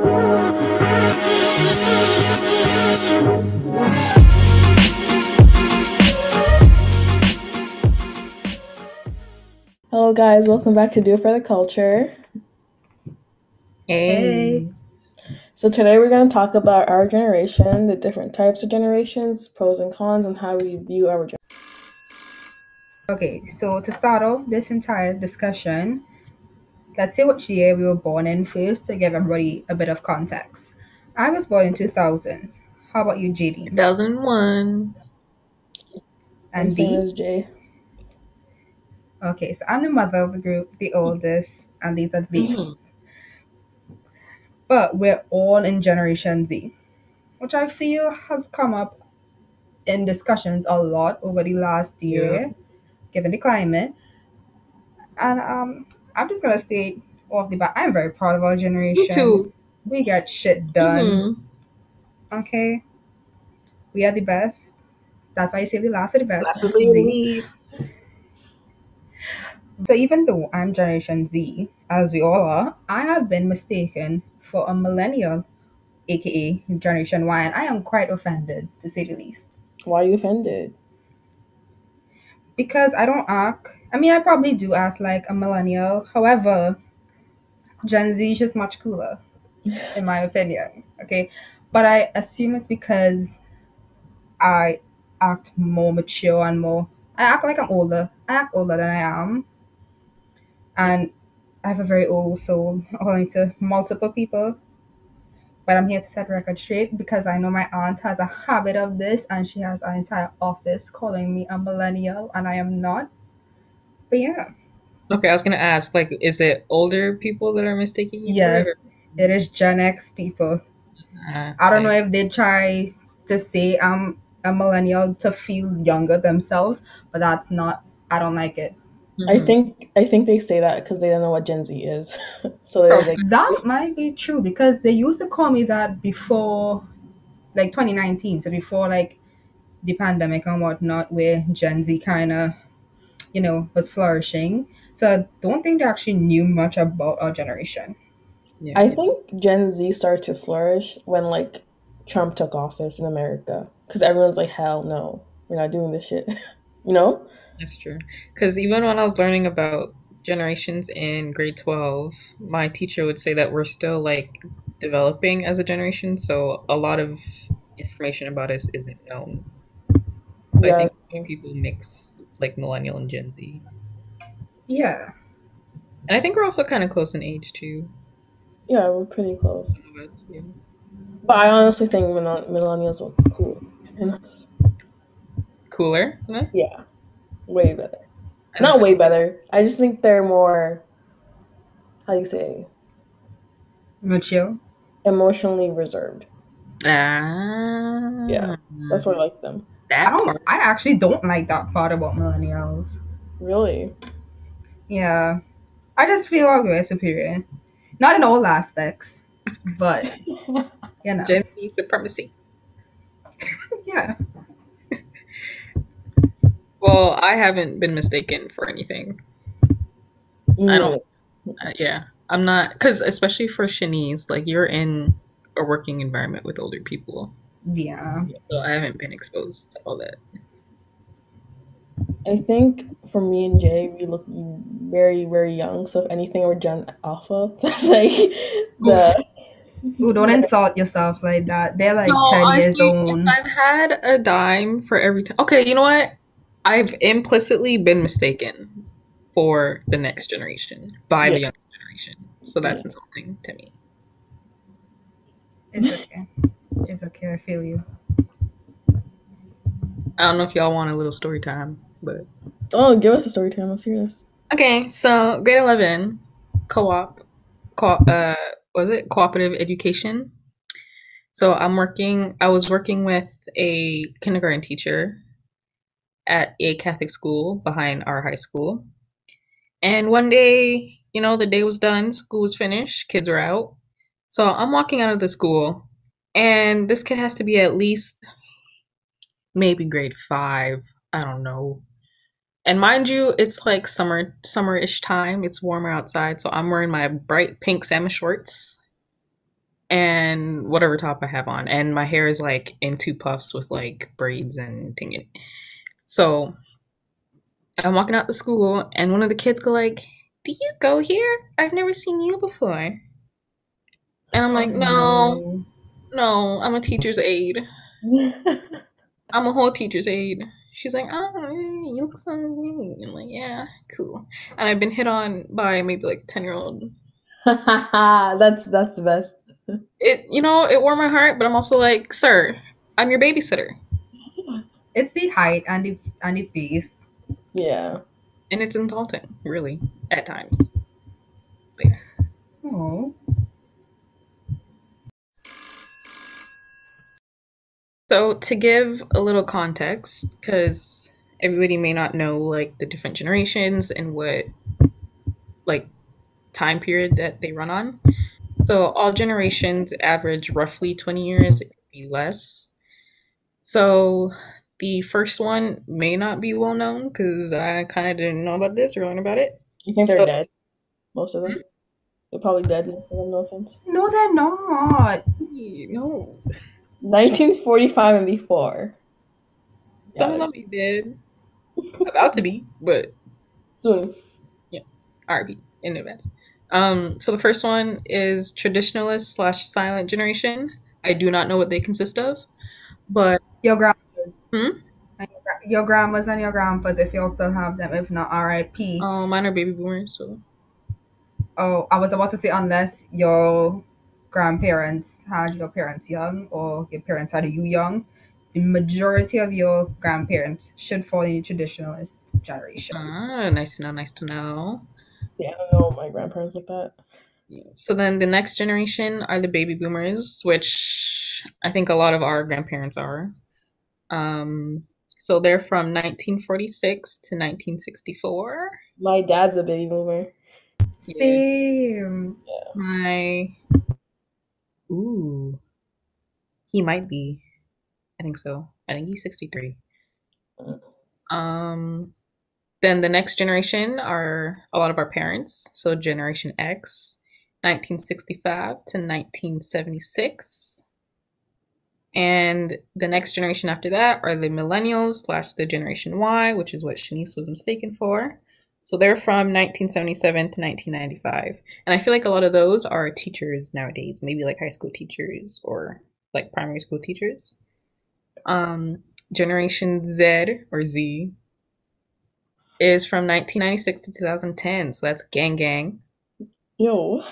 Hello, guys. Welcome back to Do It for the Culture. Hey. So, today we're going to talk about our generation, the different types of generations, pros and cons, and how we view our generation. Okay, so to start off this entire discussion, let's say what year we were born in first to give everybody a bit of context. I was born in 2000s. How about you, JD? 2001. I'm And same D? as Jay. Okay, so I'm the mother of the group, the oldest, and these are the Mm-hmm. babies. But we're all in Generation Z, which I feel has come up in discussions a lot over the last Yeah. year, given the climate. And I'm just gonna state off the bat, I'm very proud of our Me generation. too. We get shit done. Mm-hmm. Okay, we are the best. That's why you say the last of the best. Last of the Z. elites. So even though I'm Generation Z, as we all are, I have been mistaken for a millennial, aka Generation Y, and I am quite offended to say the least. Why are you offended? Because I don't act. I mean, I probably do act like a millennial. However, Gen Z is just much cooler, in my opinion. Okay, but I assume it's because I act more mature and more. I act like I'm older. I act older than I am, and I have a very old soul, according to multiple people. But I'm here to set the record straight because I know my aunt has a habit of this, and she has an entire office calling me a millennial, and I am not. But yeah, Okay, I was gonna ask, like, is it older people that are mistaking you for it? yes, it is Gen X people. I don't know Okay. if they try to say I'm a millennial to feel younger themselves, but that's not. I don't like it. Mm-hmm. I think they say that because they don't know what Gen Z is. So they're Probably. like, That might be true because they used to call me that before, like 2019, so before like the pandemic and whatnot, where Gen Z kind of, was flourishing. So I don't think they actually knew much about our generation. Yeah. I think Gen Z started to flourish when like Trump took office in America because everyone's like, hell no, we're not doing this shit. you know? That's true. Because even when I was learning about generations in grade 12, my teacher would say that we're still like developing as a generation, so a lot of information about us isn't known. So I Yeah. think people mix like millennial and Gen Z. Yeah. And I think we're also kind of close in age too. Yeah, we're pretty close. Some of us, yeah. But I honestly think millennials are cool. And Cooler than us? yeah, way better. I think Not so. way better. I just think they're more, how do you say, Mature. emotionally reserved. Yeah, Ah, that's why I like them. that part. I actually don't like that part about millennials. Really? Yeah. I just feel like we're superior. Not in all aspects, but, you know. Gen Z supremacy. Yeah. Well, I haven't been mistaken for anything. I don't, No. yeah. I'm not, because especially for Shanice, like you're in a working environment with older people. Yeah. So I haven't been exposed to all that. I think for me and Jay, we look very, very young. So if anything, we're Gen Alpha. That's like Oof. the. Ooh, don't insult yourself like that. They're No, like 10 years honestly, if old. I've had a dime for every time. Okay, you know what? I've implicitly been mistaken for the next generation by Yeah. the younger generation. So Yeah. that's insulting to me. It's okay. It's okay. I feel you. I don't know if y'all want a little story time, but Oh, give us a story time. Let's hear this. okay. So grade 11, co-op, co was it cooperative education? So I was working with a kindergarten teacher at a Catholic school behind our high school. And one day, the day was done, school was finished, kids were out. So I'm walking out of the school, and this kid has to be at least maybe grade 5. I don't know. And mind you, it's like summerish time. It's warmer outside, so I'm wearing my bright pink salmon shorts and whatever top I have on, and my hair is like in two puffs with like braids and thing in it. So I'm walking out to school, and one of the kids go like, "Do you go here? I've never seen you before." And I'm Oh like, "No, no. no, I'm a teacher's aide. I'm a whole teacher's aide." She's like, "Oh, you look so new." I'm like, "Yeah, cool." And I've been hit on by maybe like a 10-year-old. That's the best. It warmed my heart, but I'm also like, "Sir, I'm your babysitter." It's the height and the face. Yeah. And it's insulting, really, at times. But yeah. Oh. So to give a little context, because everybody may not know like the different generations and what like time period that they run on. So all generations average roughly 20 years, it could be less. So the first one may not be well known because I kind of didn't know about this or learn about it. You think they're So dead? Most of them. They're probably dead. Most of them. No offense. No, they're not. no, 1945 and before. some Yeah. of them be dead, about to be, but Soon. yeah, RP in advance. So the first one is traditionalist slash silent generation. I do not know what they consist of, but Your grandmas. hmm? And your grandmas and your grandpas, if you'll still have them. If not, RIP. Mine are baby boomers. So Oh, I was about to say, unless your grandparents had your parents young or your parents had you young, the majority of your grandparents should fall in the traditionalist generation. nice to know. Nice to know. Yeah, I don't know my grandparents like that. Yeah. So then the next generation are the baby boomers, which I think a lot of our grandparents are. Um, so they're from 1946 to 1964. My dad's a baby boomer. Yeah. Same. My ooh, he might be. I think so. I think he's 63. Um, then the next generation are a lot of our parents. So Generation X, 1965 to 1976. And the next generation after that are the Millennials slash the Generation Y, which is what Shanice was mistaken for. So they're from 1977 to 1995. And I feel like a lot of those are teachers nowadays, maybe like high school teachers or like primary school teachers. Um, Generation Z or Z is from 1996 to 2010. So that's gang gang. Yo,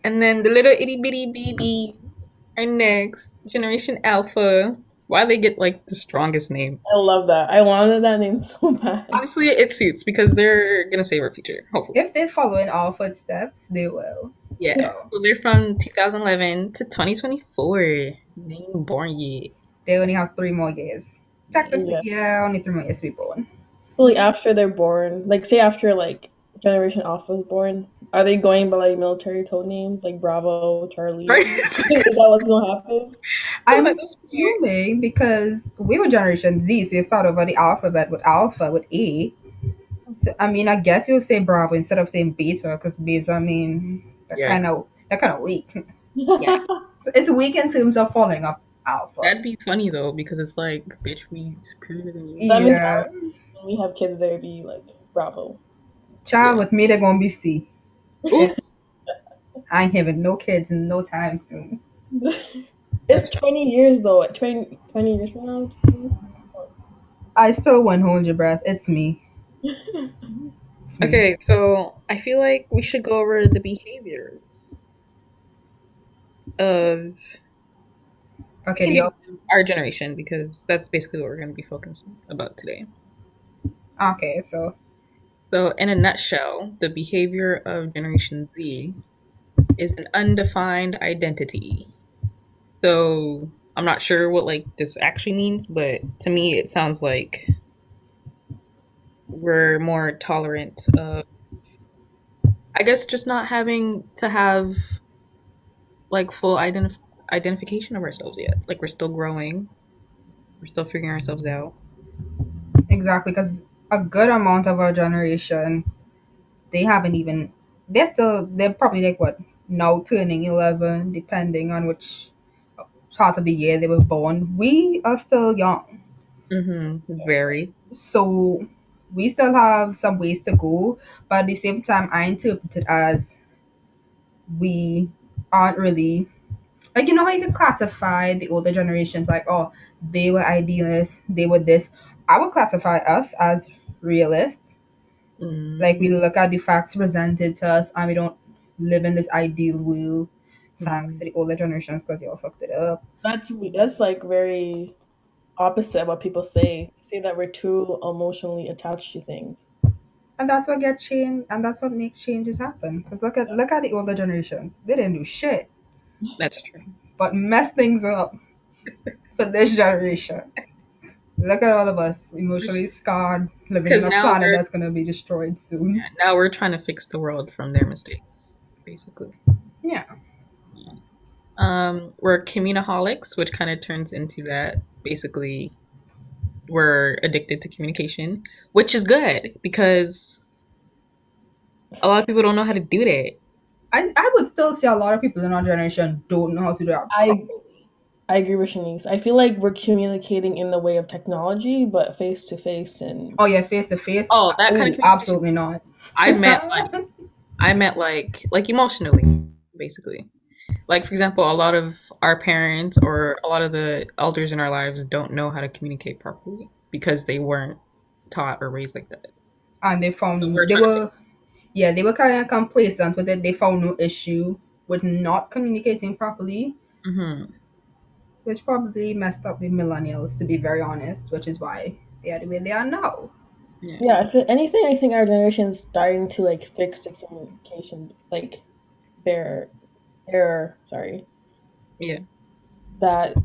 And then the little itty bitty babies are next. Generation Alpha. Why they get like the strongest name? I love that. I wanted that name so bad. Honestly, it suits because they're gonna save our future, hopefully. If they follow in our footsteps, they will. Yeah. So So they're from 2011 to 2024. They ain't born yet. they only have 3 more years. Technically, Yeah. yeah, only 3 more years to be born. So like after they're born, like say after like Generation Alpha is born, are they going by like military code names like Bravo, Right? Charlie? Is that what's gonna happen? I'm That's weird. assuming because we were Generation Z, so you start over the alphabet with Alpha with A. So, I mean, I guess you'll say Bravo instead of saying Beta, because Beta, I mean, Yeah. they're kind of weak. Yeah. So it's weak in terms of following up Alpha. That'd be funny though, because it's like, bitch, we superior than you. That means Yeah, when we have kids, there be like Bravo. child Yeah. with me, they're gonna be C. Ooh, I ain't having no kids in no time soon. It's that's funny. 20 years though. 20 years from now. I still won't hold your breath. It's me. It's me. Okay, so I feel like we should go over the behaviors of we Okay, can do our generation because that's basically what we're going to be focusing about today. okay, so So, in a nutshell, the behavior of Generation Z is an undefined identity. So, I'm not sure what like this actually means, but to me, it sounds like we're more tolerant of, I guess, just not having to have like full identification of ourselves yet. Like we're still growing, we're still figuring ourselves out. exactly, because a good amount of our generation, they haven't even, they're probably like what, now turning 11, depending on which part of the year they were born, we are still young. Very. So we still have some ways to go, but at the same time, I interpret it as we aren't really like, you know how you can classify the older generations like, oh, they were idealists, they were this. I would classify us as realists. Like, we Mm, look at the facts presented to us and we don't live in this ideal world thanks Mm. to the older generations because they all fucked it up. That's like very opposite of what people say. They say that we're too emotionally attached to things. And that's what get changed, and that's what makes changes happen. Because look at the older generations. They didn't do shit, that's true. but mess things up for this generation. Look at all of us emotionally scarred, living in Because a planet that's gonna be destroyed soon. now we're trying to fix the world from their mistakes, basically. Yeah, Yeah. We're communaholics, which kind of turns into that. Basically, we're addicted to communication, which is good because a lot of people don't know how to do that. I would still say a lot of people in our generation don't know how to do that I properly. I agree with Shanice. I feel like we're communicating in the way of technology, but face to face and Oh yeah, face to face. Oh, that kind of Oh, communication. absolutely not. I meant like I meant like emotionally, basically. Like for example, a lot of our parents or a lot of the elders in our lives don't know how to communicate properly because they weren't taught or raised like that. And they So we're found they trying to fix. were yeah, they were kind of complacent with it. They found no issue with not communicating properly, Hmm. which probably messed up the millennials, to be very honest, which is why they are the way they are now. Yeah. yeah, if anything, I think our generation is starting to like fix the communication like bear error, sorry, Yeah. that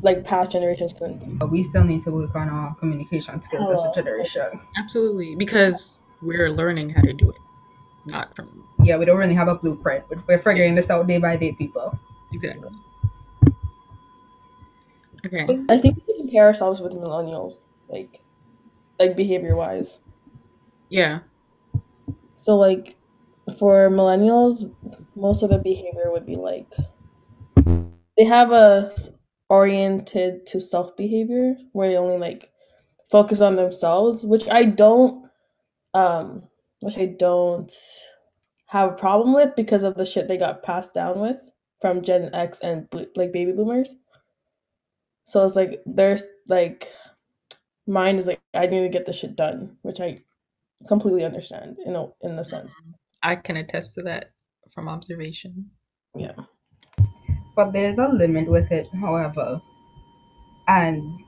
like past generations couldn't do. But we still need to work on our communication skills as a Hello. generation. Absolutely. Because we're learning how to do it, not from. Yeah, we don't really have a blueprint, but we're Yeah, figuring this out day by day, people. exactly. Okay. But I think we compare ourselves with millennials, like behavior wise. Yeah. So like for millennials, most of the behavior would be like they have a oriented to self behavior where they only like focus on themselves, which I don't have a problem with because of the shit they got passed down with from Gen X and like baby boomers. So it's like there's like mine is like I need to get this shit done, which I completely understand in a sense. Mhm. I can attest to that from observation. Yeah. But there's a limit with it, however, and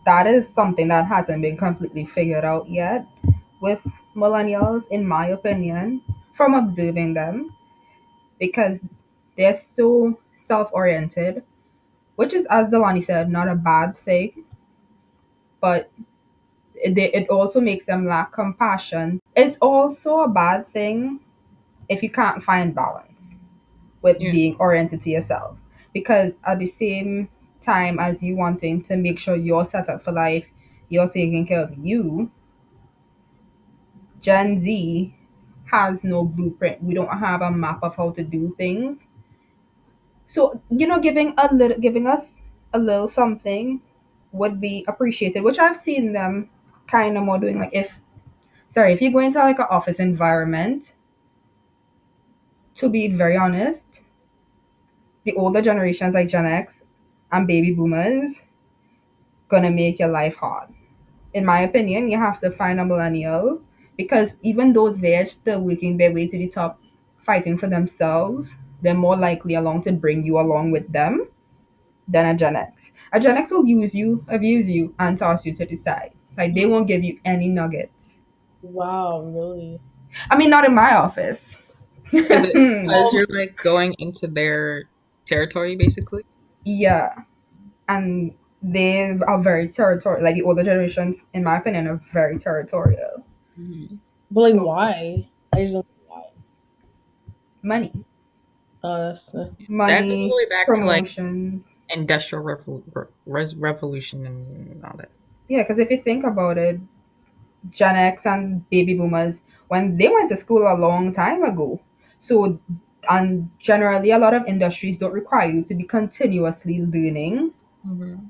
that is something that hasn't been completely figured out yet with millennials, in my opinion, from observing them, because they're so self oriented, which is, as Delani said, not a bad thing, but it also makes them lack compassion. It's also a bad thing if you can't find balance with Yeah. being oriented to yourself. Because at the same time as you wanting to make sure you're set up for life, you're taking care of you, Gen Z has no blueprint. We don't have a map of how to do things. So, giving us a little something would be appreciated, which I've seen them kind of more doing. Like, if you go into like an office environment, to be very honest, the older generations like Gen X and baby boomers gonna make your life hard. In my opinion, you have to find a millennial because even though they're still working their way to the top, fighting for themselves, they're more likely along to bring you along with them than a Gen X. A Gen X will use you, abuse you, and toss you to the side. Like, they won't give you any nuggets. Wow, really? I mean, not in my office. Is it because Um, you're like going into their territory, basically? Yeah, and they are very territorial. Like, the older generations, in my opinion, are very territorial. Mhm. but like So, why? I just don't know why. money, That's That goes all the money, way back to like promotions. revolution and all that. Yeah, because if you think about it, Gen X and baby boomers, when they went to school a long time ago, so And generally, a lot of industries don't require you to be continuously learning. Mhm.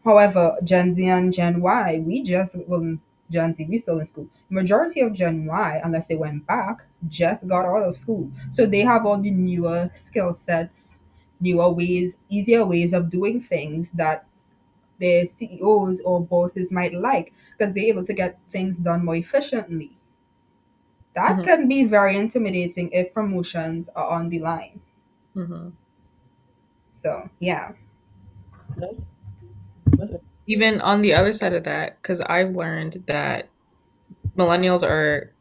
However, Gen Z and Gen Y, we just, well, Gen Z, we still in school. Majority of Gen Y, unless they went back, just got out of school. So they have all the newer skill sets, newer ways, easier ways of doing things that their CEOs or bosses might like because they're able to get things done more efficiently. That Mhm. can be very intimidating if promotions are on the line. Mhm. So, yeah. That's that's Even on the other side of that, because I've learned that millennials are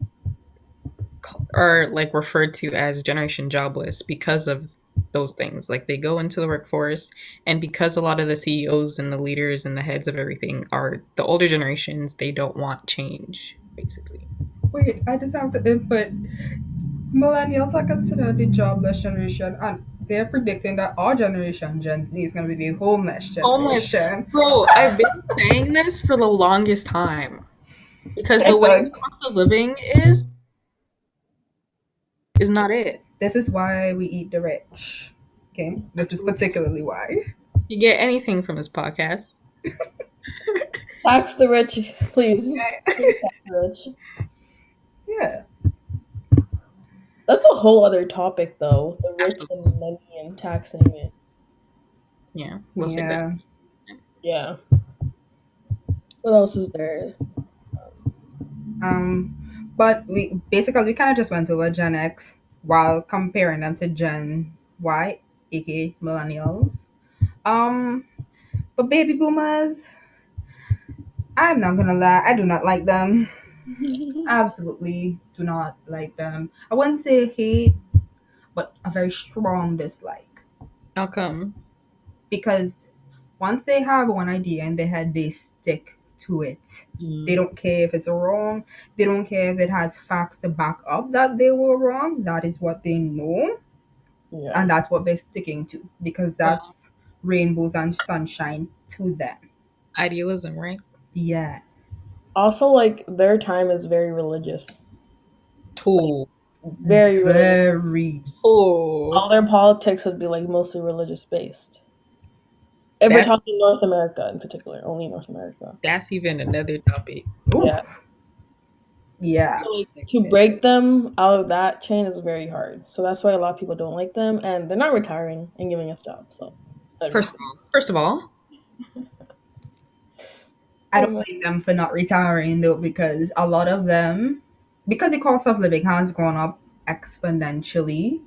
like referred to as generation jobless because of those things. Like they go into the workforce, and because a lot of the CEOs and the leaders and the heads of everything are the older generations, they don't want change, basically. Wait, I just have to input. Millennials are considered the jobless generation, and they're predicting that our generation, Gen Z, is going to be the homeless Homeless. generation. Bro, I've been saying this for the longest time because the way the Excellent. cost of living is not it. This is why we eat the rich. Okay, this is Absolutely. particularly why. You get anything from this podcast. tax the rich, please. Please tax the rich. Yeah, That's a whole other topic, though. The rich Absolutely. and money and taxing it. Yeah, we'll save that. yeah. Yeah. What else is there? But we kind of just went over Gen X while comparing them to Gen Y, aka millennials. Um, but baby boomers, I'm not gonna lie, I do not like them. Absolutely do not like them. I wouldn't say hate, but a very strong dislike. How come? Because once they have one idea in their head, they stick to it. They Mm, don't care if it's wrong. They don't care if it has facts to back up that they were wrong. That is what they know, Yeah. and that's what they're sticking to because that's well, rainbows and sunshine to them. idealism, right? Yeah, Also, like, their time is very religious. Like, Tool. very religious. very. Oh, All their politics would be, like, mostly religious based. If we're that's talking North America in particular, only North America. that's even another topic. Ooh, Yeah. yeah. So, like, to break them out of that chain is very hard. So that's why a lot of people don't like them, and they're not retiring and giving us jobs. So I understand. First of all, I Oh don't my, blame them for not retiring though, because a lot of them, because the cost of living has gone up exponentially,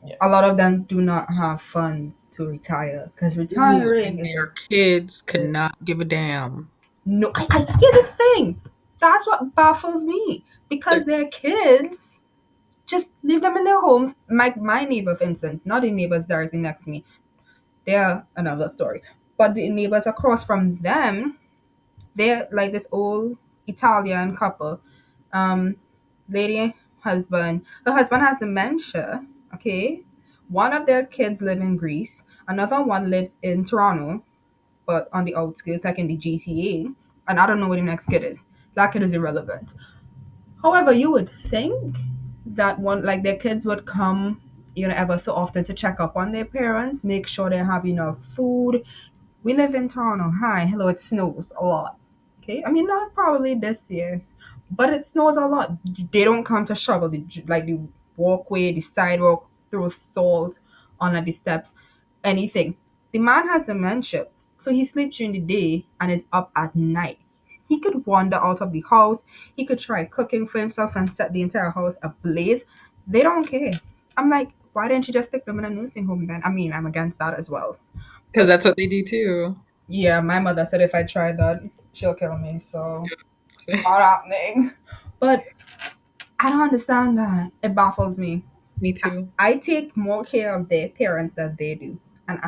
yeah. a lot of them do not have funds to retire because ooh, retiring and is their a kids could not give a damn. no. Here's the thing, that's what baffles me because They're, their kids just leave them in their homes. My neighbor, for instance, not the neighbors directly next to me, they're another story, but the neighbors across from them, they're like this old Italian couple. Um, lady, husband. The husband has dementia. Okay, one of their kids live in Greece. Another one lives in Toronto, but on the outskirts, like in the GTA. And I don't know where the next kid is. That kid is irrelevant. However, you would think that one like their kids would come, ever so often to check up on their parents, make sure they have enough food. We live in Toronto. Hi, hello. It snows a lot. Okay, I mean not probably this year, but it snows a lot. They don't come to shovel the walkway, the sidewalk, throw salt on like the steps, anything. The man has dementia, so he sleeps during the day and is up at night. He could wander out of the house. He could try cooking for himself and set the entire house ablaze. They don't care. I'm like, why didn't you just stick them in a nursing home then? I mean, I'm against that as well. because that's what they do too. Yeah, my mother said if I try that, she'll kill me. So it's not happening. But I don't understand that. It baffles me. Me I, too. I take more care of their parents than they do, and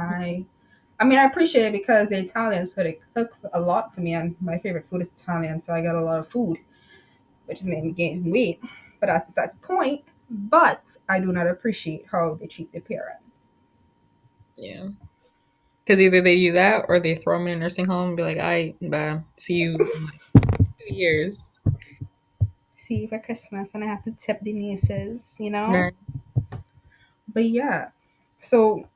I mean, I appreciate it because they're Italian, so they cook a lot for me, and my favorite food is Italian, so I got a lot of food, which has made me gain weight. But that's besides the point. But I do not appreciate how they treat their parents. Yeah. Because either they do that or they throw them in a nursing home and be like, I bye. See you in like 2 years. See, for Christmas, and I have to tip the nieces. Right. But yeah, so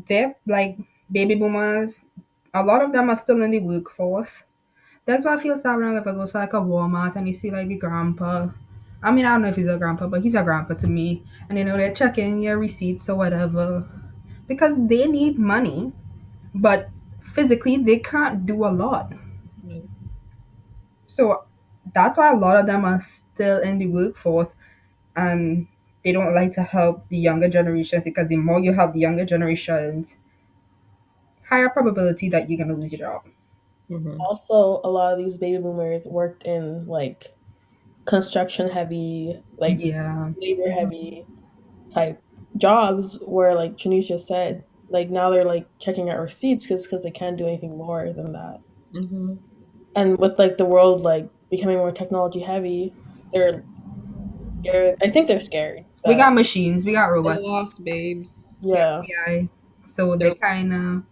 they're like baby boomers. A lot of them are still in the workforce. That's why I feel sad whenever I go to like a Walmart and you see like the grandpa. I mean, I don't know if he's a grandpa, but he's a grandpa to me. And you know, they're checking your receipts or whatever because they need money, but physically they can't do a lot. No. So that's why a lot of them are still in the workforce and they don't like to help the younger generations because the more you help the younger generations, higher probability that you're gonna lose your job. Mm-hmm. Also, a lot of these baby boomers worked in like construction heavy, like Yeah. labor heavy type jobs where, like Janice just said, like now they're like checking out receipts because they can't do anything more than that. Mm-hmm. And with like the world like becoming more technology heavy, they're scared. I think they're scared We got that machines, we got They're robots, lost babes. we got yeah. AI. So They're they're kind of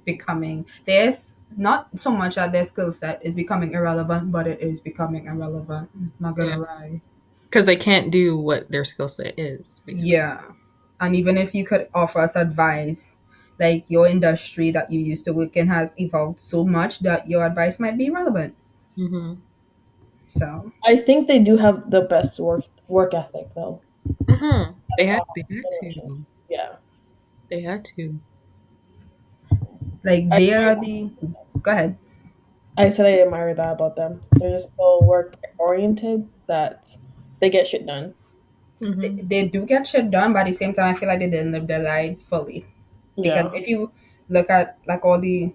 becoming, there's not so much that their skill set is becoming irrelevant, but it is becoming irrelevant. Not yeah, gonna lie. because they can't do what their skill set is, basically. Yeah. And even if you could offer us advice, like your industry that you used to work in has evolved so much that your advice might be relevant. Mm-hmm. So I think they do have the best work ethic though. Mm-hmm. They had Generations. to. Yeah. They had to. like I they are the, go ahead. I said I admire that about them. They're just so work oriented that they get shit done. Mm-hmm. They do get shit done, but at the same time, I feel like they didn't live their lives fully. Because Yeah. if you look at like all the,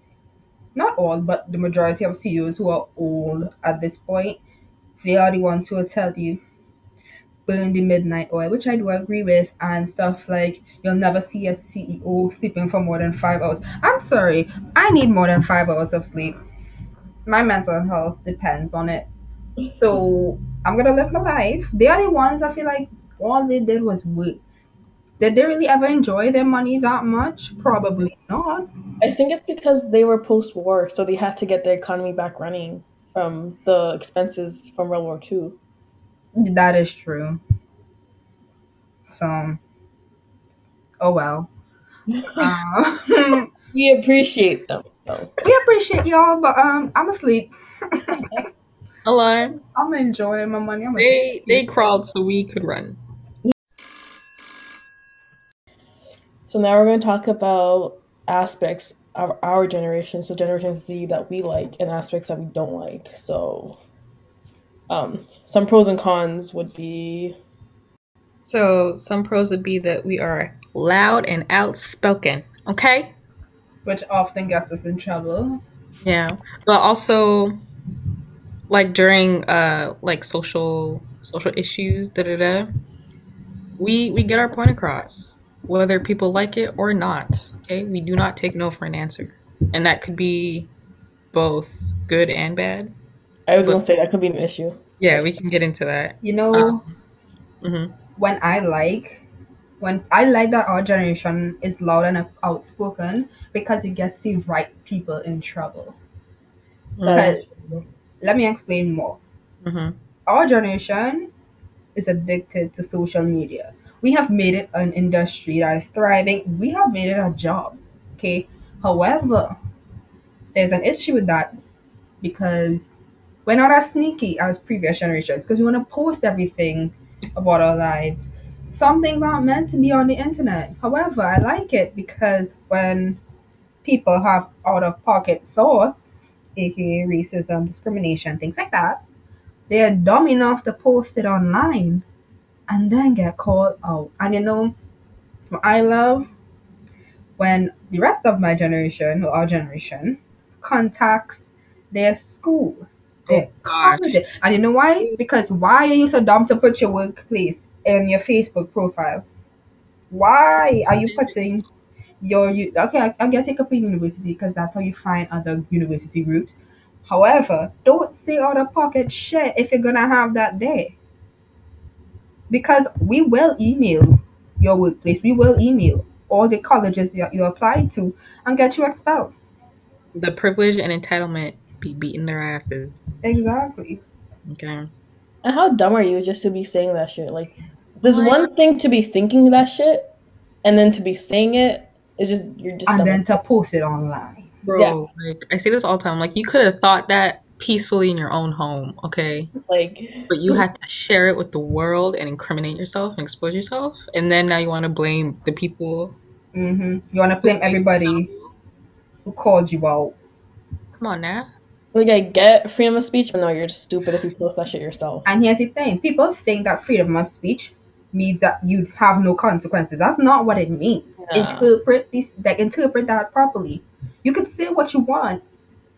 not all, but the majority of CEOs who are old at this point, they are the ones who will tell you burn the midnight oil, which I do agree with, and stuff like you'll never see a CEO sleeping for more than 5 hours. I'm sorry, I need more than 5 hours of sleep. My mental health depends on it. So I'm gonna live my life. They are the ones I feel like all they did was work. Did they really ever enjoy their money that much? Probably not. I think it's because they were post war, so they had to get the economy back running from the expenses from World War II. That is true. So, oh well. We appreciate them though. We appreciate y'all, but I'm asleep. Alive. I'm enjoying my money. I'm They asleep. crawled so we could run. So now we're going to talk about aspects of our generation, so Generation Z that we like, and aspects that we don't like. So, some pros and cons would be So some pros would be that we are loud and outspoken. Okay. Which often gets us in trouble. Yeah. But also like during like social issues, da da da, we get our point across, whether people like it or not. Okay. We do not take no for an answer. And that could be both good and bad. I was But going to say that could be an issue. yeah, That's we can get into that. You know, Mhm. when when I like that our generation is loud and outspoken because it gets the right people in trouble. that is Mhm. Because let me explain more. Mhm. Our generation is addicted to social media. We have made it an industry that is thriving. We have made it a job. Okay. However, there's an issue with that because we're not as sneaky as previous generations because we want to post everything about our lives. Some things aren't meant to be on the internet. However, I like it because when people have out of pocket thoughts, aka racism, discrimination, things like that, they are dumb enough to post it online and then get called out. And you know, I love when the rest of my generation, or our generation, contacts their school, Oh their gosh. college. And you know why? Because why are you so dumb to put your workplace in your Facebook profile? Why are you putting okay, I guess you could put university because that's how you find other university groups. However, don't say out of pocket shit if you're gonna have that there. Because we will email your workplace, we will email all the colleges that you applied to and get you expelled. The privilege and entitlement be beating their asses. Exactly. Okay. And how dumb are you just to be saying that shit? Like, there's Like, one thing to be thinking that shit, and then to be saying it, it's just you're just And dumb. then to post it online. Yeah, Bro, like I say this all the time. Like you could have thought that peacefully in your own home, okay? like But you had to share it with the world and incriminate yourself and expose yourself, and then now you want to blame the people You want to who blame made it everybody know. who called you out. Come on now. like I get freedom of speech, but no, you're just stupid if you post that shit yourself. And here's the thing, people think that freedom of speech means that you have no consequences. That's not what it means. Yeah. Interpret that properly. You can say what you want,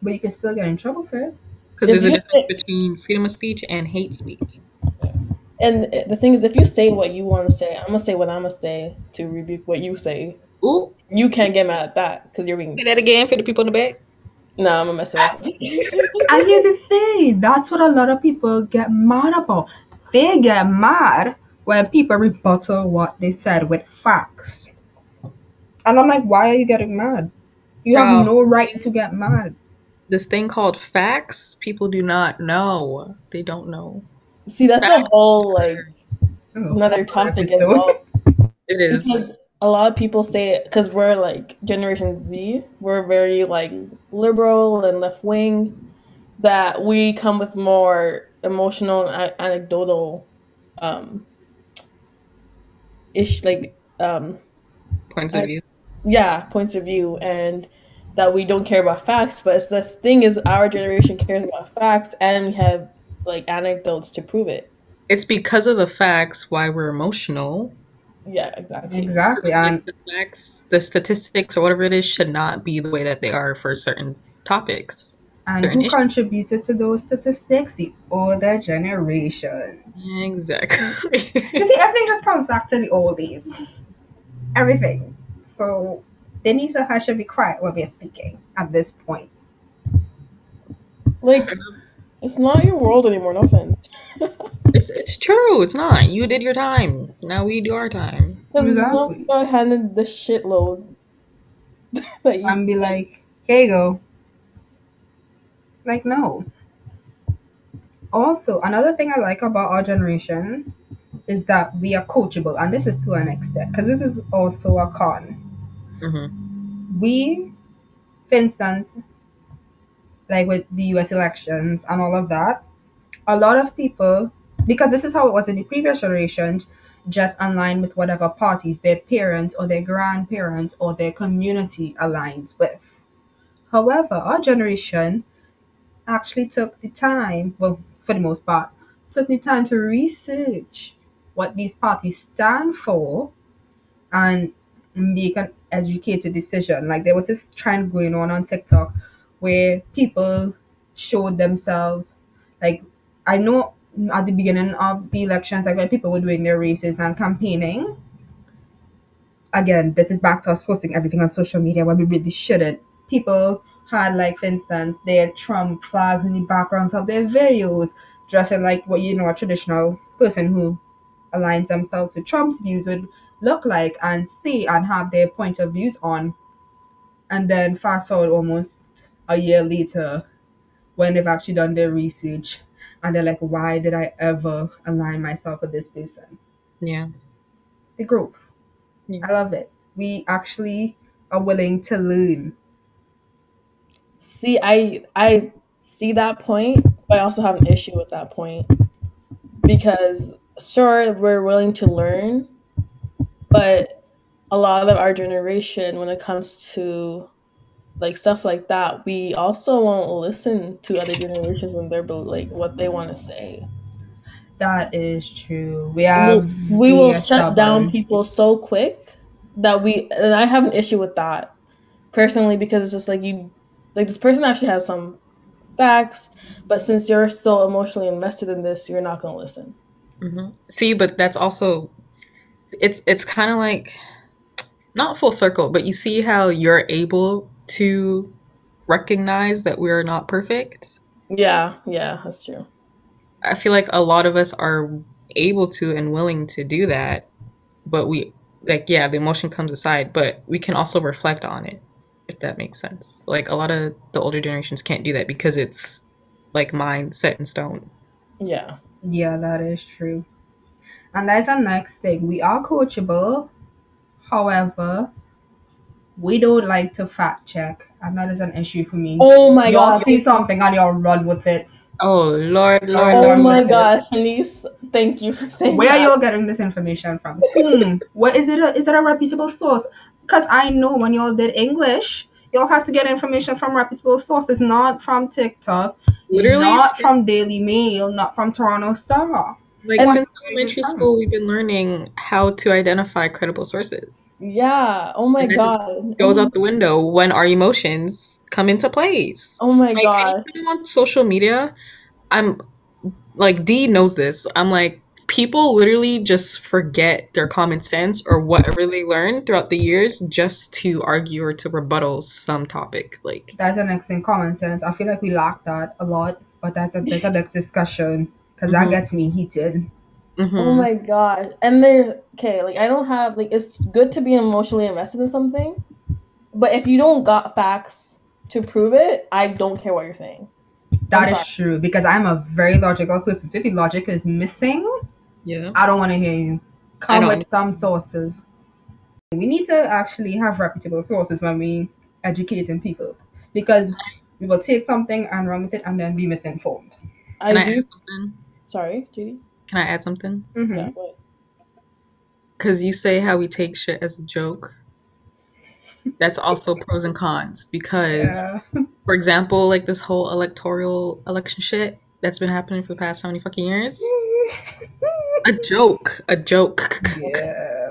but you can still get in trouble for it. Because If there's a you difference say, between freedom of speech and hate speech. and the thing is, if you say what you want to say, I'm gonna say what I'm gonna say to rebuke what you say. Ooh, You can't get mad at that because you're being. say that again for the people in the back. No, I'm gonna mess it up. And here's the thing, that's what a lot of people get mad about. They get mad when people rebuttal what they said with facts. And I'm like, why are you getting mad? You have Child, no right to get mad. this thing called facts, people do not know. They don't know. See, that's a Facts whole like Oh, whole another other topic as episode. well it is. because a lot of people say because we're like Generation Z, we're very like liberal and left wing that we come with more emotional and anecdotal um ish like Points of I- view. yeah points of view and that we don't care about facts but it's the thing is our generation cares about facts and we have like anecdotes to prove it. It's because of the facts why we're emotional. Yeah, exactly. Because Exactly. like And the facts, the statistics or whatever it is should not be the way that they are for certain topics, certain who issues. contributed to those statistics? The older generation. You Exactly. see, everything just comes back to the oldies. Everything. So they need to hush and be quiet when we're speaking at this point. Like it's not your world anymore, no offense. It's true. It's not. You did your time. Now we do our time. Because one Exactly. guy handed the shitload that you And be like. like, here you go. Like, no. Also, another thing I like about our generation is that we are coachable. And this is to an extent, because this is also a con. Hmm. We, for instance, like with the US elections and all of that, a lot of people, because this is how it was in the previous generations, just align with whatever parties their parents or their grandparents or their community aligns with. However, our generation actually took the time, well, for the most part, took the time to research what these parties stand for and make an educated decision. Like there was this trend going on TikTok where people showed themselves. Like I know at the beginning of the elections, like when people were doing their races and campaigning. Again, this is back to us posting everything on social media when we really shouldn't. People had like, for instance, their Trump flags in the backgrounds of their videos, dressing like what a traditional person who aligns themselves with Trump's views would look like and say and have their point of views on. And then fast forward almost a year later when they've actually done their research and they're like, why did I ever align myself with this person? Yeah. The growth. Yeah. I love it. We actually are willing to learn. See, I see that point, but I also have an issue with that point because sure we're willing to learn, but a lot of our generation when it comes to like stuff like that, we also won't listen to other generations and their like what they want to say. That is true. We are We will very shut down stubborn. people so quick that we and I have an issue with that personally because it's just like you like this person actually has some facts, but since you're so emotionally invested in this, you're not going to listen. Hmm. See, but that's also it's kind of like not full circle, but you see how you're able to recognize that we're not perfect. Yeah, yeah, that's true. I feel like a lot of us are able to and willing to do that, but we like yeah, the emotion comes aside, but we can also reflect on it if that makes sense. Like a lot of the older generations can't do that because it's like mind set in stone. Yeah. Yeah, that is true. And that's the next thing. We are coachable. However, we don't like to fact check, and that is an issue for me. Oh my Y'all god. see something and y'all run with it. Oh Lord, Lord, Y'all Oh Lord, run my with Lord. it. gosh, Shanice. Thank you for saying Where are that. y'all getting this information from? What is it? Is it a reputable source? Because I know when y'all did English, y'all had to get information from reputable sources, not from TikTok, Literally, not from Daily Mail, not from Toronto Star. like And What since is it elementary from? school, we've been learning how to identify credible sources. yeah, oh my And that just god. goes out the window when our emotions come into place. Oh my Like gosh. anytime on social media, I'm like Dee knows this. I'm like people literally just forget their common sense or whatever they learned throughout the years just to argue or to rebuttal some topic. Like, That's the next thing, common sense. I feel like we lack that a lot, but that's a next discussion because that hmm gets me heated. Oh hmm my gosh. And they're okay, like I don't have like it's good to be emotionally invested in something, but if you don't got facts to prove it, I don't care what you're saying. I'm That is sorry. true because I'm a very logical person. So if your logic is missing, yeah, I don't want to hear you. I Come don't. with some sources. We need to actually have reputable sources when we educating people because we will take something and run with it and then be misinformed. Can I I add do something? sorry, JD. Can I add something? Yeah, Mm-hmm. but Because you say how we take shit as a joke. That's also pros and cons. Because, Yeah. for example, like this whole electoral election shit that's been happening for the past how many fucking years? A joke. A joke. Yeah.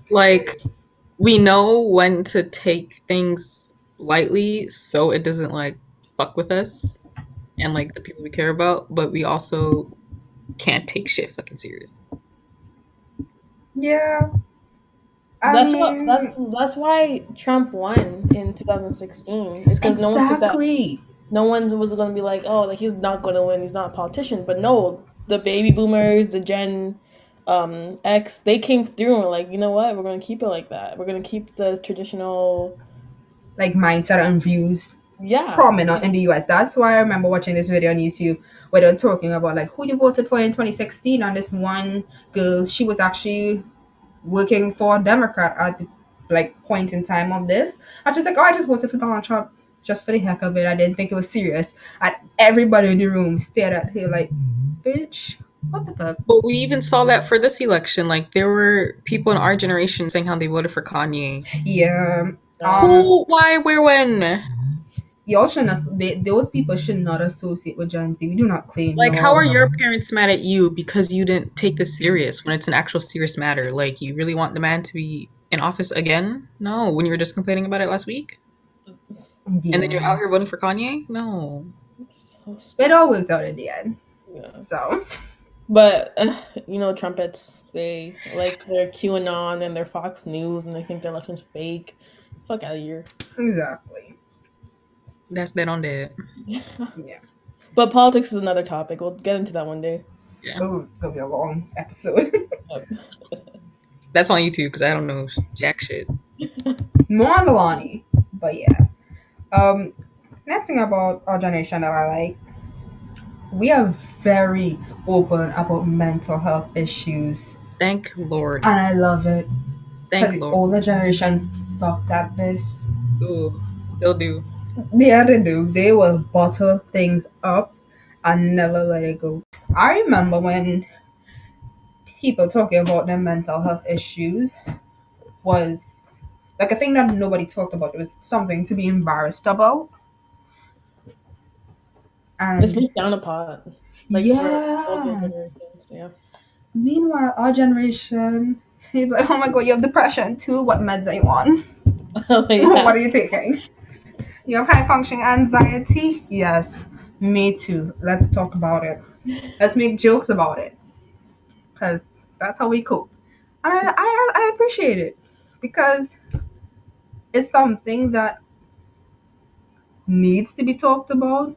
Like, we know when to take things lightly so it doesn't like fuck with us and like the people we care about, but we also can't take shit fucking serious. Yeah. I that's what mean, that's why Trump won in 2016. It's because no one took that. exactly. No one was going to be like, oh, like he's not going to win. He's not a politician. But no, the baby boomers, the Gen X, they came through and were like, you know what? We're going to keep it like that. We're going to keep the traditional. Like mindset and views Yeah. prominent in the US. That's why I remember watching this video on YouTube where they were talking about like who you voted for in 2016, and this one girl, she was actually working for a Democrat at the like point in time of this. I just like, oh, I just voted for Donald Trump just for the heck of it. I didn't think it was serious. And everybody in the room stared at her like, bitch, what the fuck? But we even saw that for this election. Like there were people in our generation saying how they voted for Kanye. Yeah. Who, why, where, when? Y'all shouldn't. Those people should not associate with Gen Z. We do not claim Like, how y'all. are your parents mad at you because you didn't take this serious when it's an actual serious matter? Like, you really want the man to be in office again? No, when you were just complaining about it last week? And then you're out Yeah. here voting for Kanye? No. So It stupid. all worked out in the end. Yeah. So But, trumpets, they like their QAnon and their Fox News and they think their election's fake. Fuck out of here. exactly. That's that on that. Yeah. But politics is another topic. We'll get into that one day. Yeah. Oh, it's gonna be a long episode. Yep. That's on YouTube because I don't know jack shit. More on Milani. But yeah. Um next thing about our generation that I like, we are very open about mental health issues. Thank Lord. And I love it. Because Thank the Lord. older generations sucked at this. Ooh, still do. Yeah, they do. They will bottle things up and never let it go. I remember when people talking about their mental health issues was like a thing that nobody talked about. It was something to be embarrassed about. It's And looked down upon, like for older yeah. generations. Yeah. Meanwhile, our generation is like, oh my god, you have depression too? What meds are you on? Oh What yeah. are you taking? You have high functioning anxiety? Yes. Me too. Let's talk about it. Let's make jokes about it. Because that's how we cope. And I appreciate it because it's something that needs to be talked about.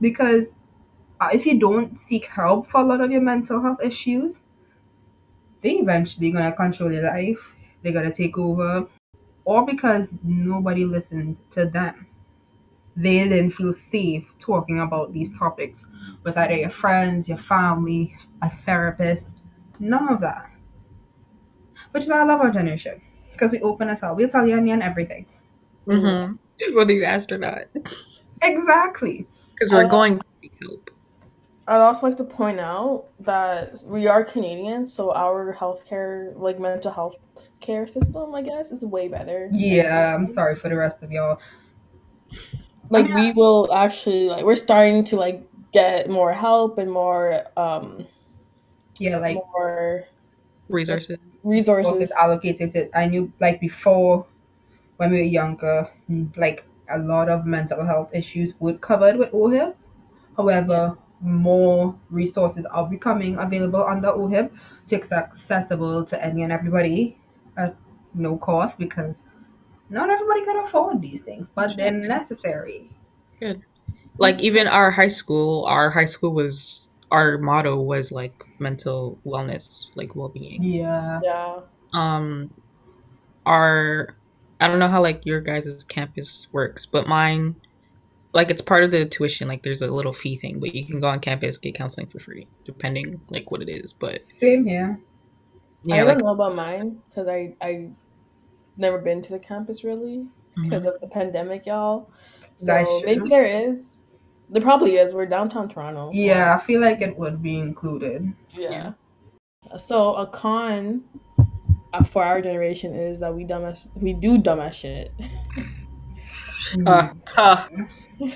Because if you don't seek help for a lot of your mental health issues, they eventually gonna control your life. They're gonna take over, or because nobody listened to them. They didn't feel safe talking about these topics with either your friends, your family, a therapist, none of that. Which is why I love our generation. Because we open us up. We'll tell you any and everything. Yeah. Whether you asked or not. Exactly. Because we're I going to seek help. I'd also like to point out that we are Canadian, so our healthcare, like mental health care system, I guess, is way better than Yeah, I'm sorry for the rest of y'all. I like mean, we will actually like we're starting to like get more help and yeah, like more like Resources. resources resources. allocated to. I knew like before when we were younger, like a lot of mental health issues were covered with OHIP. Yeah. However, more resources are becoming available under OHIP to accessible to any and everybody at no cost because not everybody can afford these things, but they're Shit. necessary. Good. Like even our high school was our motto was like mental wellness, like well-being. Yeah, Yeah. Um our I don't know how like your guys' campus works, but mine like it's part of the tuition, like there's a little fee thing, but you can go on campus, get counseling for free, depending like what it is. But same here. yeah, I don't like know about mine because I never been to the campus really because mhm. of the pandemic, y'all. That's So maybe true. there is. There probably is. We're downtown Toronto, but Yeah, I feel like it would be included. Yeah. yeah. So a con for our generation is that we do dumbass shit. Mm. Tough.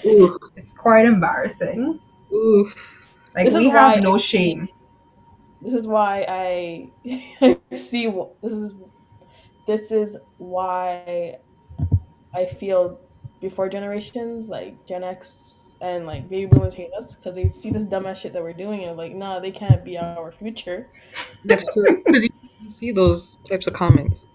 Ooh. It's quite embarrassing. Ooh. Like This is we have why I no see. shame. This is why I I see. This is why I feel before generations like Gen X and like baby boomers hate us because they see this dumbass shit that we're doing and like, nah, they can't be our future. That's true. Because you see those types of comments.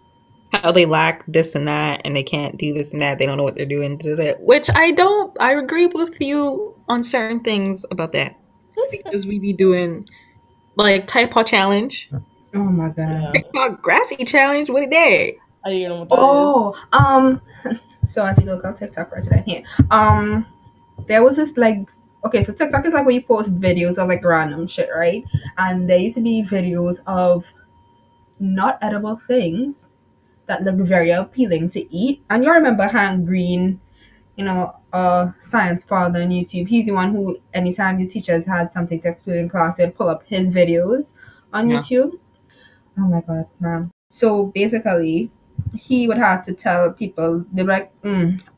How they lack this and that, and they can't do this and that. They don't know what they're doing. Da, da, da. Which I don't. I agree with you on certain things about that because we be doing like typo challenge, Oh my god. Yeah, TikTok grassy challenge. What a day! I don't even know what that is. Oh, so as you look on TikTok resident here. There was this like okay, so TikTok is like where you post videos of like random shit, right? And there used to be videos of not edible things that look very appealing to eat. And you remember Hank Green, science father on YouTube. He's the one who, anytime the teachers had something to explain in class, they'd pull up his videos on Yeah. YouTube. Oh my god, man. So basically, he would have to tell people, they'd be like,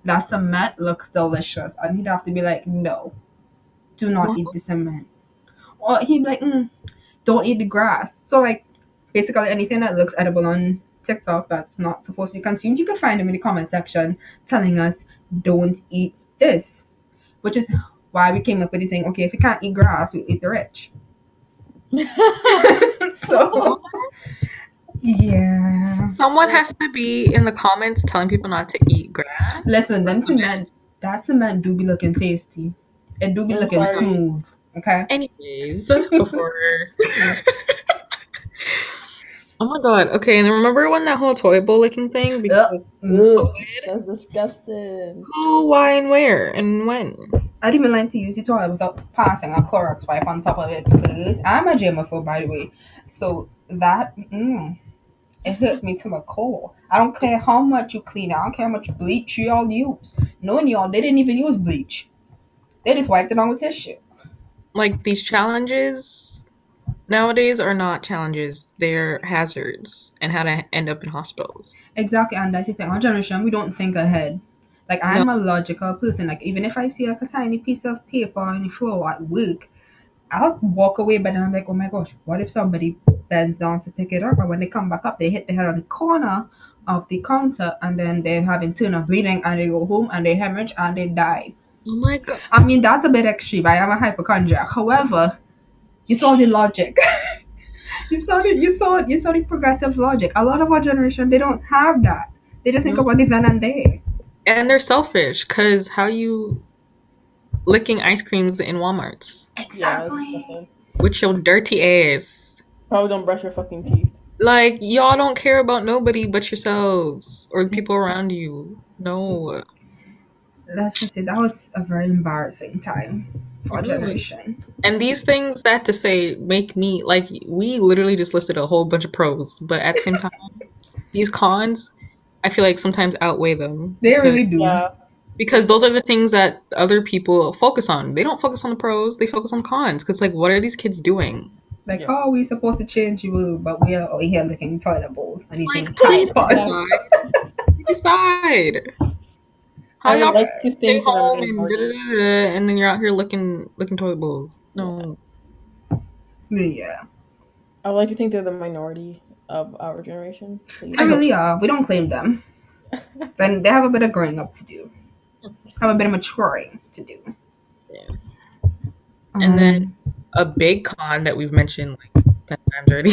that cement looks delicious. And he'd have to be like, no, do not What? eat the cement. Or he'd be like, don't eat the grass. So, like, basically anything that looks edible on TikTok that's not supposed to be consumed, you can find them in the comment section telling us, don't eat this. Which is why we came up with the thing, okay, if you can't eat grass, we eat the rich. What? So, yeah. Someone has to be in the comments telling people not to eat grass. Listen, them cement, that cement do be looking tasty. It do be I'm looking sorry. smooth. Okay. Anyways, before. Oh my god. Okay, and remember when that whole toilet bowl licking thing? Ugh. Because Ugh, that's disgusting. who, why, and where, and when? I didn't even like to use the toilet without passing a Clorox wipe on top of it because I'm a germaphobe, by the way. So that it hurt me to my core. I don't care how much you clean. I don't care how much bleach you all use. Knowing y'all, they didn't even use bleach. They just wiped it on with tissue. Like these challenges nowadays are not challenges; they're hazards, and how to end up in hospitals. Exactly, and that's the thing. Our generation, we don't think ahead. Like No, I'm a logical person. Like even if I see like a tiny piece of paper on the floor at work, I'll walk away, but then I'm like, oh my gosh, what if somebody bends down to pick it up, and when they come back up, they hit their head on the corner of the counter, and then they have internal bleeding, and they go home and they hemorrhage and they die. oh my god. I mean, that's a bit extreme. I am a hypochondriac. However, you saw the logic. You saw the progressive logic. A lot of our generation, they don't have that. They just think No. about it then and there. And they're selfish because how you licking ice creams in Walmarts Yeah, that's Exactly. disgusting. with your dirty ass. Probably don't brush your fucking teeth. Like y'all don't care about nobody but yourselves or the people around you. No. Let's just say that was a very embarrassing time. for a Literally. generation. And these things that to say make me like we literally just listed a whole bunch of pros, but at the same time, these cons, I feel like sometimes outweigh them They really do. Yeah. because those are the things that other people focus on. They don't focus on the pros; they focus on cons. Because like, what are these kids doing? Like, Yeah. how are we supposed to change the world, but we are out here licking toilet bowls and eating Like, please Tide pick a Pods? Exactly. side. Pick a side. How I would y'all like to stay think they're a home and minority. and then you're out here licking toilet bowls? Yeah. No. Yeah, I would like to think they're the minority of our generation, they I please. hope really so. are. We don't claim them. Then they have a bit of growing up to do, have a bit of maturing to do. Yeah. And then Um, a big con that we've mentioned like 10 times already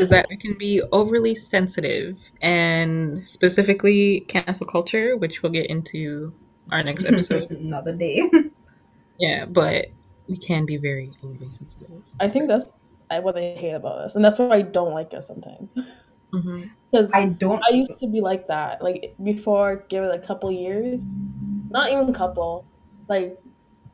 is that we can be overly sensitive and specifically cancel culture, which we'll get into our next episode. another day. Yeah, but we can be very overly sensitive. I think that's what I hate about us, and that's why I don't like us sometimes. Hmm. Because I don't. I used to be like that, like before, give it a couple years, not even couple, like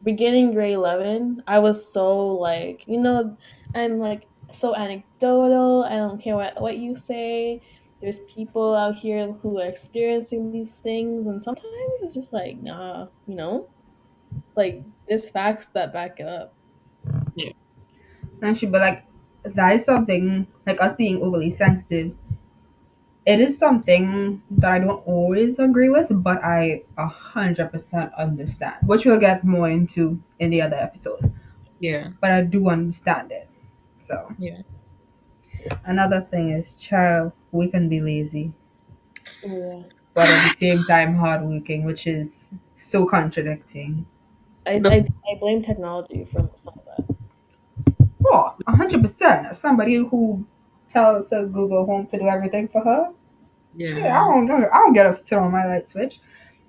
beginning grade 11, I was so like, I'm like so anecdotal. I don't care what you say. There's people out here who are experiencing these things, and sometimes it's just like, nah, like there's facts that back it up. Yeah. Actually, but like that is something like us being overly sensitive. It is something that I don't always agree with, but I 100% understand, which we'll get more into in the other episode. Yeah. But I do understand it. So Yeah. another thing is, child, we can be lazy, Yeah, but at the same time hardworking, which is so contradicting. I The I, I blame technology for some of that. Oh, 100%. Somebody who tells her Google Home to do everything for her. Shit, yeah. I don't get to turn on my light switch.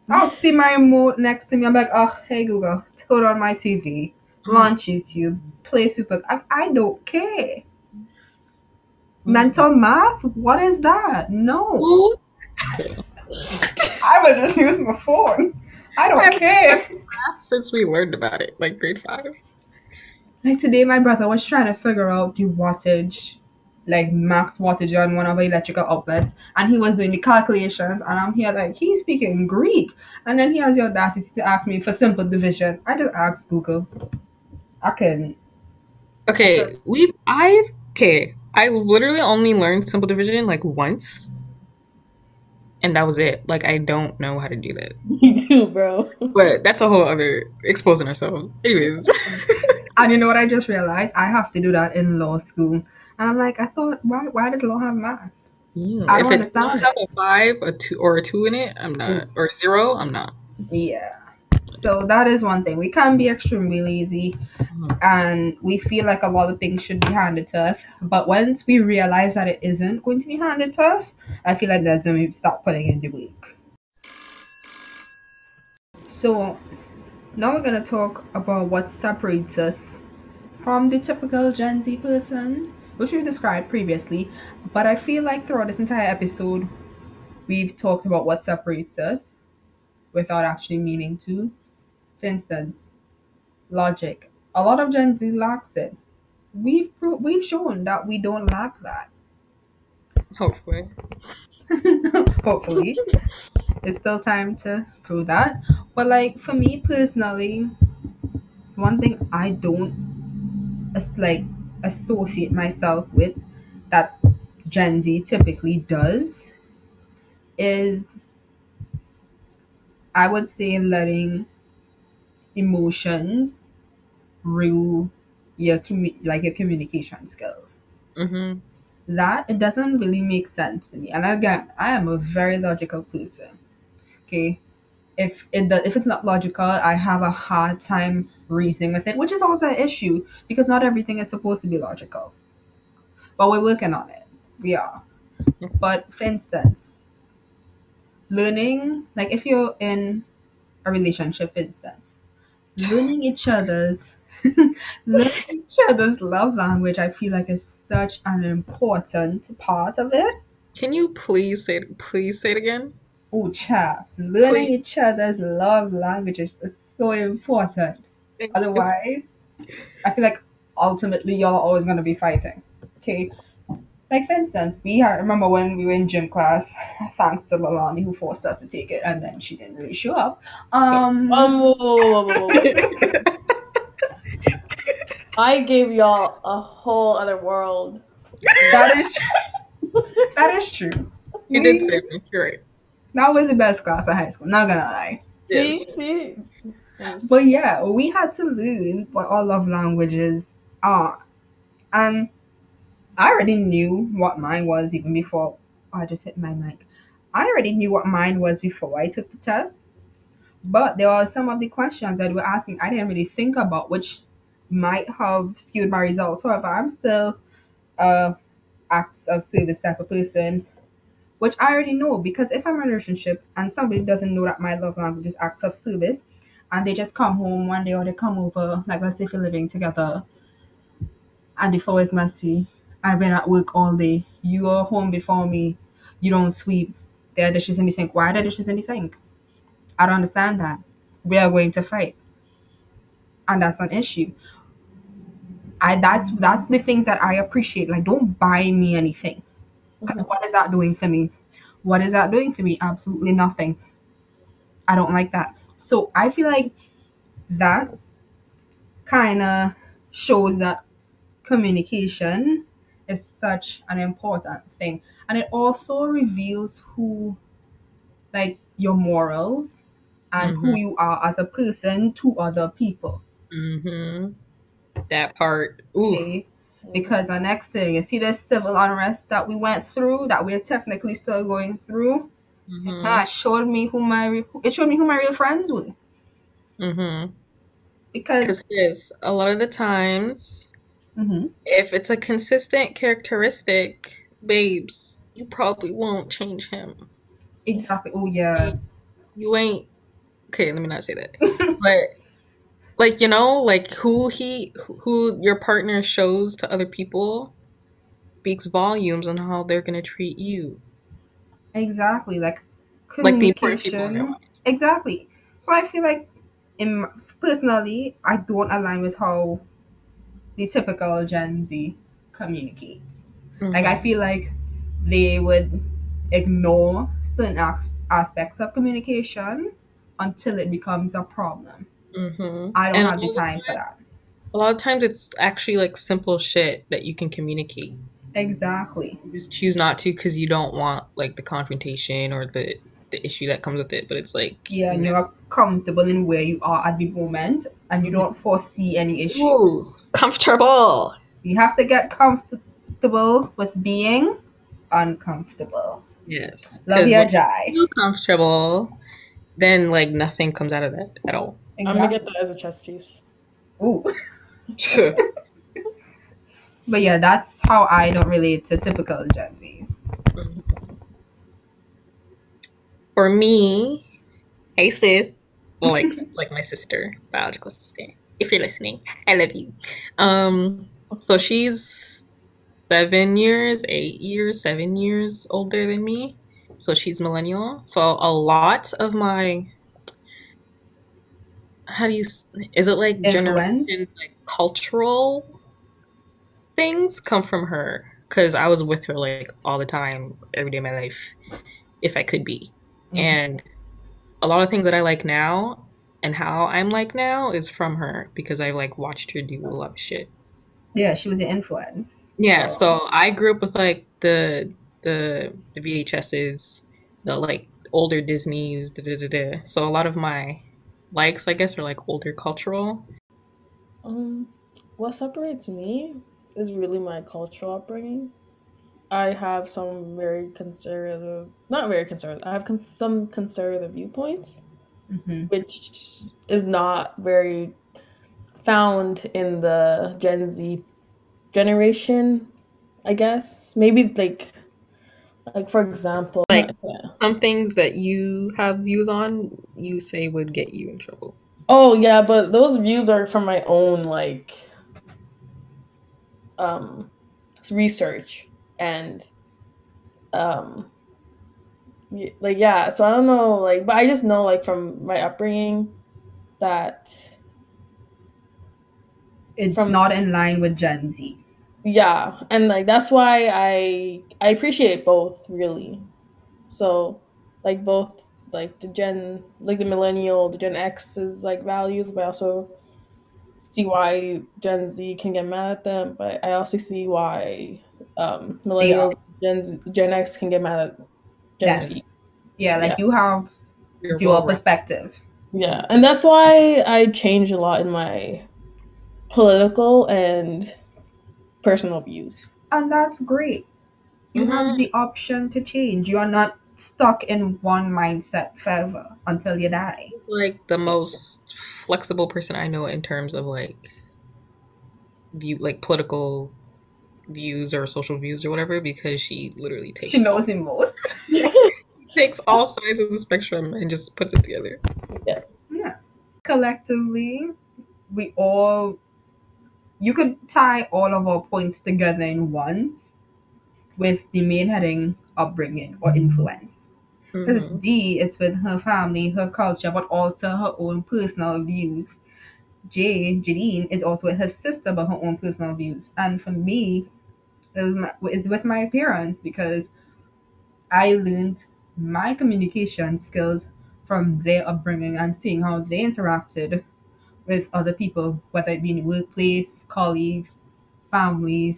I'll see my remote next to me. I'm like, oh, hey Google, turn on my TV, Mm, launch YouTube, play Super. I don't care. mm. Mental math? What is that? No. Ooh. Okay. I will just use my phone. I I don't haven't done care. math since we learned about it, like grade 5. Like today, my brother was trying to figure out the wattage, like max wattage on one of the electrical outlets, and he was doing the calculations. And I'm here like he's speaking Greek, and then he has the audacity to ask me for simple division. I just asked Google. I couldn't. Okay, I literally only learned simple division like once, and that was it. Like I don't know how to do that. Me too, bro. But that's a whole other exposing ourselves. Anyways. And you know what I just realized? I have to do that in law school. And I'm like, I thought, why does law have math? Yeah. I don't If it does not understand have it. a 5, a 2 or a 2 in it, I'm not. Or a 0, I'm not. Yeah. So that is one thing. We can be extremely lazy Mhm. and we feel like a lot of things should be handed to us. But once we realize that it isn't going to be handed to us, I feel like that's when we start putting in the work. So now we're going to talk about what separates us from the typical Gen Z person, which we described previously. But I feel like throughout this entire episode, we've talked about what separates us without actually meaning to. For instance, logic. A lot of Gen Z lacks it. We've shown that we don't lack that. Hopefully. Hopefully, it's still time to prove that. But like for me personally, one thing I don't like associate myself with that Gen Z typically does is I would say letting emotions rule like your communication skills. Mhm. That it doesn't really make sense to me. And again, I am a very logical person. Okay, if it's not logical, I have a hard time reasoning with it, which is also an issue because not everything is supposed to be logical. But we're working on it. We are. But for instance, learning like if you're in a relationship, for instance, learning each other's learning each other's love language, I feel like is such an important part of it. Can you please say it again? Oh, child, learning Please. each other's love languages is so important. Thank you. Otherwise, I feel like ultimately y'all are always gonna be fighting. Okay. Like for instance, I remember when we were in gym class, thanks to Lalani who forced us to take it and then she didn't really show up. Whoa, whoa, whoa, whoa, whoa, whoa. I gave y'all a whole other world. That is that is true. You did We save me. You're right. That was the best class in high school, not gonna lie. Yes. See? I'm just But yeah, we had to learn what our love languages are. And I already knew what mine was even before. Oh, I just hit my mic. I already knew what mine was before I took the test. But there are some of the questions that were asking I didn't really think about, which might have skewed my results. However, I'm still a acts of service type of person, which I already know because if I'm in a relationship and somebody doesn't know that my love language is acts of service, and they just come home one day or they come over, like let's say if you're living together and the floor is messy, I've been at work all day, you are home before me, you don't sweep, there are dishes in the sink. Why are there dishes in the sink? I don't understand that. We are going to fight, and that's an issue. That's the things that I appreciate. Like, don't buy me anything, because Mhm. what is that doing for me? What is that doing for me? Absolutely nothing. I don't like that. So I feel like that kind of shows that communication is such an important thing. And it also reveals who, like, your morals and Mm-hmm. who you are as a person to other people. Mm-hmm. That part. Ooh. Okay. Mhm. Because the next thing, you see this civil unrest that we went through, that we're technically still going through, Mm-hmm. it showed me who my real friends were. Mm-hmm. Because Because yes, a lot of the times, mhm, if it's a consistent characteristic, babes, you probably won't change him. exactly. Oh yeah. You ain't okay, let me not say that. But like like who your partner shows to other people speaks volumes on how they're gonna treat you. Exactly, like Like the important people in their communication. lives. Exactly. So I feel like, in personally, I don't align with how the typical Gen Z communicates. Like I Mm-hmm. feel like they would ignore certain aspects of communication until it becomes a problem. Mm-hmm. I don't And have the time for that. a lot of times it's actually like simple shit that you can communicate. Exactly. You just choose not to because you don't want like the confrontation or the issue that comes with it. But it's like Yeah, you and never. you're comfortable in where you are at the moment, and you Mhm. don't foresee any issues. Ooh, comfortable. You have to get comfortable with being uncomfortable. Yes, Love because your when you Jai. feel comfortable, then like nothing comes out of that at all. I'm gonna get Exactly. that as a chess piece. Ooh. Sure. But yeah, that's how I don't relate to typical Gen Zs. For me, hey sis, well, like my sister, biological sister. If you're listening, I love you. So she's 7 years, 8 years, 7 years older than me. So she's millennial. So a lot of my how do you is it like generation Influence. like cultural things come from her because I was with her like all the time, every day of my life, if I could be. Mhm. And a lot of things that I like now and how I'm like now is from her because I like watched her do a lot of shit. Yeah, she was an influence. Yeah, So so I grew up with like the VHSs, the like older Disneys, da da da da. So a lot of my likes, I guess, are like older cultural. Um, what separates me is really my cultural upbringing. I have some very conservative, not very conservative. I have some conservative viewpoints, mhm. which is not very found in the Gen Z generation. I guess maybe like for example, Like yeah. some things that you have views on, you say would get you in trouble. Oh yeah, but those views are from my own um research and um like yeah. So I don't know but I just know from my upbringing that It's from not in line with Gen Z's. yeah, and like that's why I appreciate both really. So like both like the millennial, the Gen X's like values, but I also see why Gen Z can get mad at them, but I also see why They are. millennials, Gen X can get mad at Gen Yes. Z. Yeah, Yeah. like you have You're dual well rounded. perspective. Yeah. And that's why I changed a lot in my political and personal views. And that's great. You have Hmm. the option to change. You are not stuck in one mindset forever until you die. Like the most flexible person I know in terms of like view, like political views or social views or whatever, because she literally She takes knows all the most. takes all sides of the spectrum and just puts it together. Yeah. Yeah. Collectively, we all, you could tie all of our points together in one with the main heading upbringing or influence. Because Hmm. D, it's with her family, her culture, but also her own personal views. J, Janine, is also with her sister, but her own personal views. And for me, is with my parents because I learned my communication skills from their upbringing and seeing how they interacted with other people, whether it be in the workplace, colleagues, families,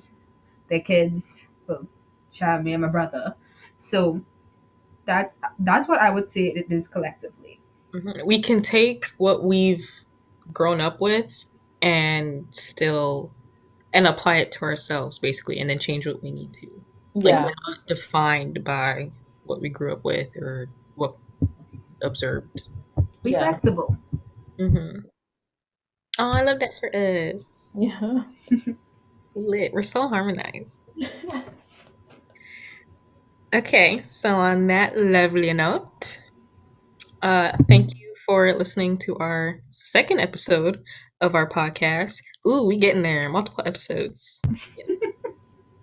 their kids, well, child, me and my brother. So that's what I would say it is collectively. We can take what we've grown up with and still and apply it to ourselves basically and then change what we need to. Like Yeah. we're not defined by what we grew up with or what we observed. Be Yeah. flexible. Hmm. Oh, I love that for us. Yeah. Lit. We're so harmonized. Okay, so on that lovely note, thank you for listening to our second episode of our podcast. Ooh, we getting there. Multiple episodes.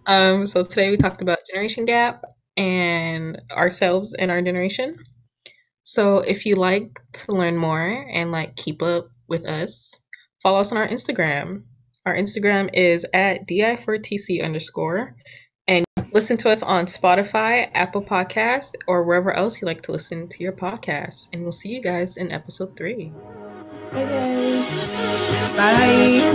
So today we talked about generation gap and ourselves and our generation. So if you like to learn more and like keep up with us, follow us on our Instagram. Our Instagram is at di4tc underscore. And listen to us on Spotify, Apple Podcasts, or wherever else you like to listen to your podcasts. And we'll see you guys in episode 3. Bye guys. Bye.